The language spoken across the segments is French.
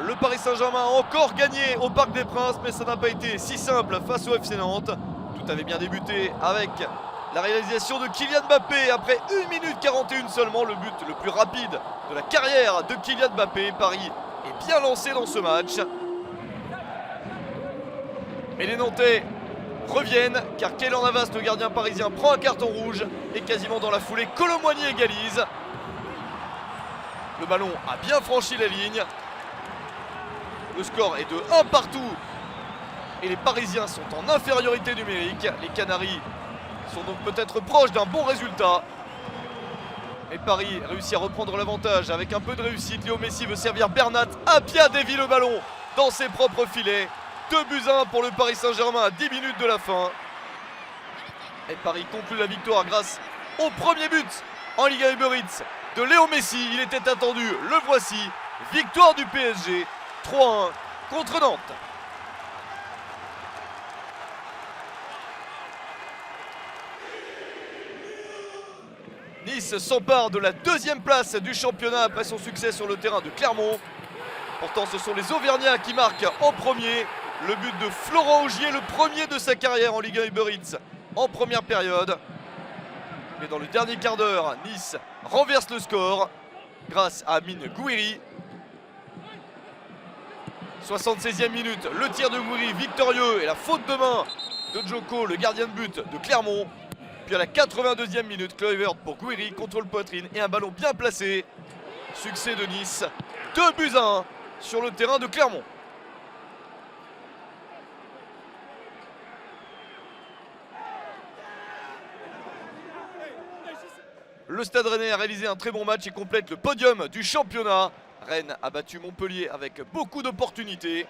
Le Paris Saint-Germain a encore gagné au Parc des Princes, mais ça n'a pas été si simple face au FC Nantes. Tout avait bien débuté avec la réalisation de Kylian Mbappé après 1 minute 41 seulement, le but le plus rapide de la carrière de Kylian Mbappé. Paris est bien lancé dans ce match. Mais les Nantais reviennent car Keylor Navas, le gardien parisien, prend un carton rouge et quasiment dans la foulée, Kolo Muani égalise. Le ballon a bien franchi la ligne. Le score est de 1 partout et les Parisiens sont en infériorité numérique. Les Canaries sont donc peut-être proches d'un bon résultat. Et Paris réussit à reprendre l'avantage avec un peu de réussite. Léo Messi veut servir Bernat. Apia dévie le ballon dans ses propres filets. 2-1 pour le Paris Saint-Germain à 10 minutes de la fin. Et Paris conclut la victoire grâce au premier but en Liga Uber Eats de Léo Messi. Il était attendu, le voici. Victoire du PSG, 3-1 contre Nantes. Nice s'empare de la 2e place du championnat après son succès sur le terrain de Clermont. Pourtant, ce sont les Auvergnats qui marquent en premier. Le but de Florent Ogier, le premier de sa carrière en Ligue 1 Uber Eats en première période. Mais dans le dernier quart d'heure, Nice renverse le score grâce à Amine Gouiri. 76e minute, le tir de Gouiri victorieux et la faute de main de Djoko, le gardien de but de Clermont. Puis à la 82e minute, Kluivert pour Gouiri, contrôle poitrine et un ballon bien placé. Succès de Nice, 2-1 sur le terrain de Clermont. Le Stade Rennais a réalisé un très bon match et complète le podium du championnat. Rennes a battu Montpellier avec beaucoup d'opportunités.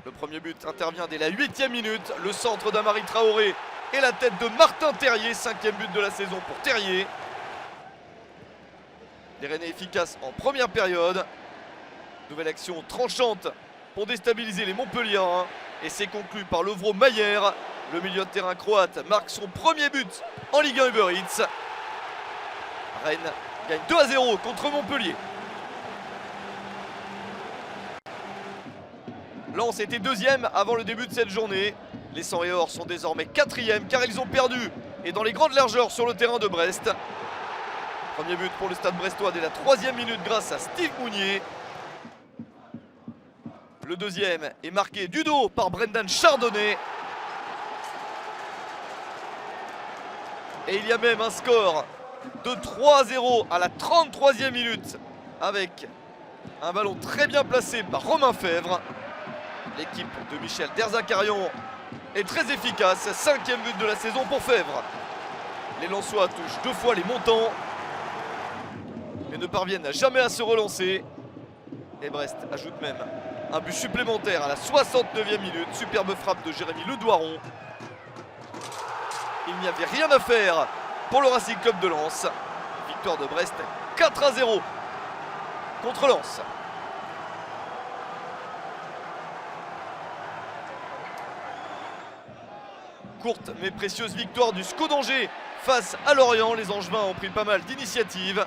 Le premier but intervient dès la 8e minute. Le centre d'Amari Traoré et la tête de Martin Terrier. 5e but de la saison pour Terrier. Les Rennais efficaces en première période. Nouvelle action tranchante pour déstabiliser les Montpelliérains. Et c'est conclu par Lovro Mayer. Le milieu de terrain croate marque son premier but en Ligue 1 Uber Eats. Rennes gagne 2-0 contre Montpellier. Lens était 2e avant le début de cette journée. Les 100 et or sont désormais 4e car ils ont perdu et dans les grandes largeurs sur le terrain de Brest. Premier but pour le Stade brestois dès la 3e minute grâce à Steve Mounier. Le deuxième est marqué du dos par Brendan Chardonnay. Et il y a même un score de 3-0 à la 33e minute avec un ballon très bien placé par Romain Fèvre. L'équipe de Michel Derzakarian est très efficace. 5e but de la saison pour Fèvre. Les Lensois touchent 2 fois les montants mais ne parviennent jamais à se relancer. Et Brest ajoute même un but supplémentaire à la 69e minute. Superbe frappe de Jérémy Ledouaron. Il n'y avait rien à faire pour le Racing Club de Lens. Victoire de Brest 4-0 contre Lens. Courte mais précieuse victoire du SCO d'Angers face à Lorient. Les Angevins ont pris pas mal d'initiatives.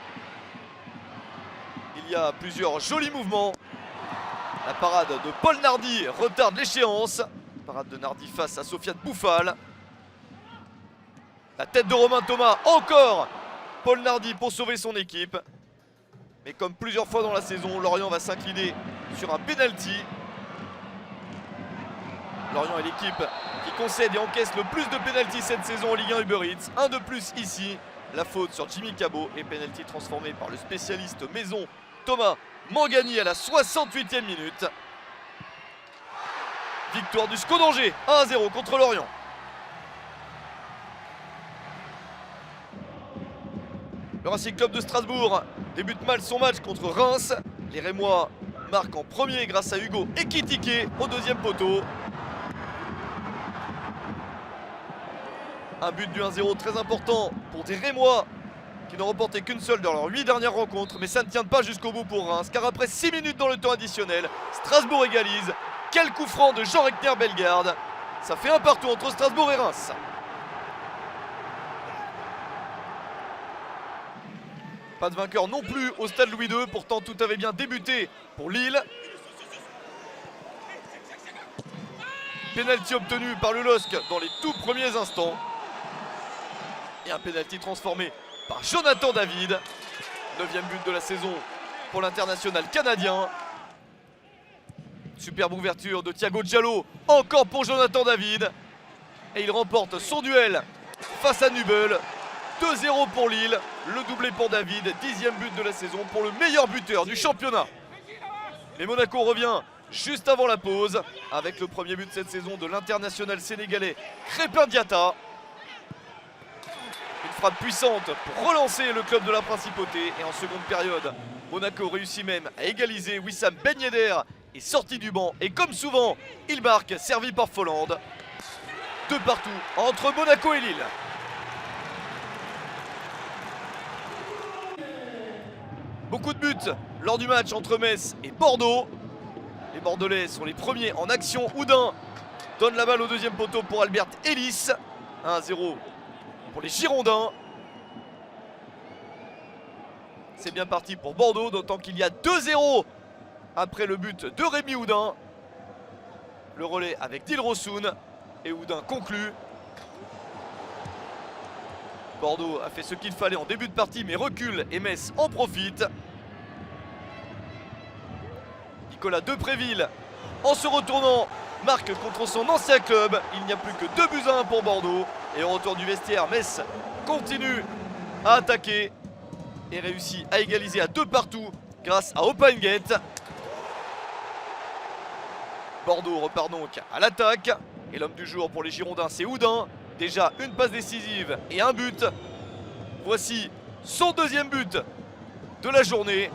Il y a plusieurs jolis mouvements. La parade de Paul Nardi retarde l'échéance. Parade de Nardi face à Sofiane Bouffal. La tête de Romain Thomas, encore Paul Nardi pour sauver son équipe. Mais comme plusieurs fois dans la saison, Lorient va s'incliner sur un penalty. Lorient est l'équipe qui concède et encaisse le plus de pénaltys cette saison en Ligue 1 Uber Eats. Un de plus ici, la faute sur Jimmy Cabot et pénalty transformé par le spécialiste maison Thomas Mangani à la 68e minute. Victoire du SCO d'Angers, 1-0 contre Lorient. Le Racing Club de Strasbourg débute mal son match contre Reims. Les Rémois marquent en premier grâce à Hugo Ekitike au 2e poteau. Un but du 1-0 très important pour des Rémois qui n'ont remporté qu'une seule dans leurs 8 dernières rencontres. Mais ça ne tient pas jusqu'au bout pour Reims, car après 6 minutes dans le temps additionnel, Strasbourg égalise. Quel coup franc de Jean Reckner Bellegarde. Ça fait un partout entre Strasbourg et Reims. Pas de vainqueur non plus au stade Louis II, pourtant tout avait bien débuté pour Lille. Penalty obtenu par le LOSC dans les tout premiers instants. Et un penalty transformé par Jonathan David. 9e but de la saison pour l'international canadien. Superbe ouverture de Thiago Diallo, encore pour Jonathan David. Et il remporte son duel face à Nubel. 2-0 pour Lille, le doublé pour David, 10e but de la saison pour le meilleur buteur du championnat. Mais Monaco revient juste avant la pause avec le premier but de cette saison de l'international sénégalais Crépin Diatta. Une frappe puissante pour relancer le club de la Principauté. Et en seconde période, Monaco réussit même à égaliser. Wissam Ben Yedder est sorti du banc et comme souvent, il marque, servi par Folland. 2 partout entre Monaco et Lille. Beaucoup de buts lors du match entre Metz et Bordeaux. Les Bordelais sont les premiers en action. Oudin donne la balle au deuxième poteau pour Albert Ellis. 1-0 pour les Girondins. C'est bien parti pour Bordeaux, d'autant qu'il y a 2-0 après le but de Rémi Oudin. Le relais avec Dilrosun et Oudin conclut. Bordeaux a fait ce qu'il fallait en début de partie mais recule et Metz en profite. Nicolas Depréville en se retournant marque contre son ancien club. Il n'y a plus que 2-1 pour Bordeaux. Et au retour du vestiaire, Metz continue à attaquer et réussit à égaliser à 2 partout grâce à Opengate. Bordeaux repart donc à l'attaque. Et l'homme du jour pour les Girondins, c'est Oudin. Déjà une passe décisive et un but. Voici son deuxième but de la journée.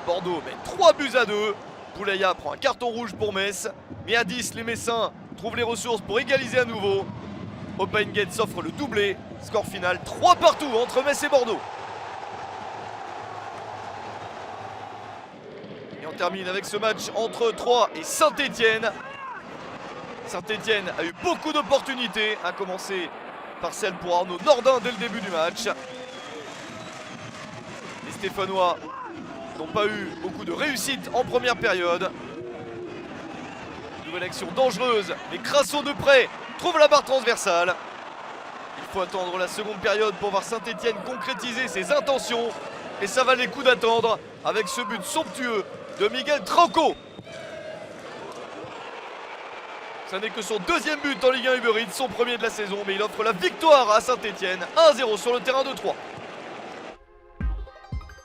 Bordeaux met 3-2. Boulaya prend un carton rouge pour Metz. Mais à 10, les Messins trouvent les ressources pour égaliser à nouveau. Opengate s'offre le doublé. Score final 3 partout entre Metz et Bordeaux. Et on termine avec ce match entre Troyes et Saint-Étienne. Saint-Étienne a eu beaucoup d'opportunités, à commencer par celle pour Arnaud Nordin dès le début du match. Les Stéphanois n'ont pas eu beaucoup de réussite en première période. Nouvelle action dangereuse, mais Crasso de près trouve la barre transversale. Il faut attendre la seconde période pour voir Saint-Étienne concrétiser ses intentions. Et ça valait le coup d'attendre avec ce but somptueux de Miguel Tranco. Ça n'est que son deuxième but en Ligue 1 Uber Eats, son premier de la saison, mais il offre la victoire à Saint-Étienne, 1-0 sur le terrain de Troyes.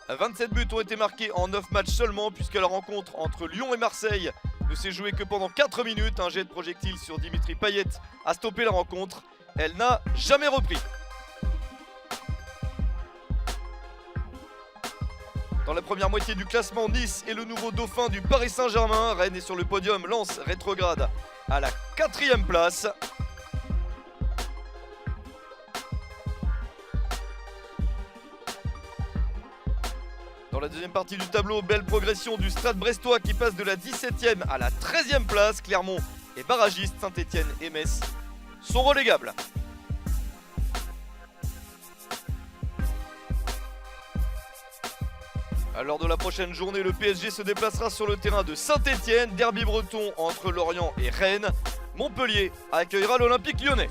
27 buts ont été marqués en 9 matchs seulement, puisque la rencontre entre Lyon et Marseille ne s'est jouée que pendant 4 minutes. Un jet de projectile sur Dimitri Payet a stoppé la rencontre. Elle n'a jamais repris. Dans la première moitié du classement, Nice est le nouveau dauphin du Paris Saint-Germain. Rennes est sur le podium, Lens rétrograde à la 4e place. Dans la deuxième partie du tableau, belle progression du Stade brestois qui passe de la 17e à la 13e place. Clermont est barragiste, Saint-Étienne et Metz sont relégables. Lors de la prochaine journée, le PSG se déplacera sur le terrain de Saint-Étienne. Derby breton entre Lorient et Rennes. Montpellier accueillera l'Olympique lyonnais.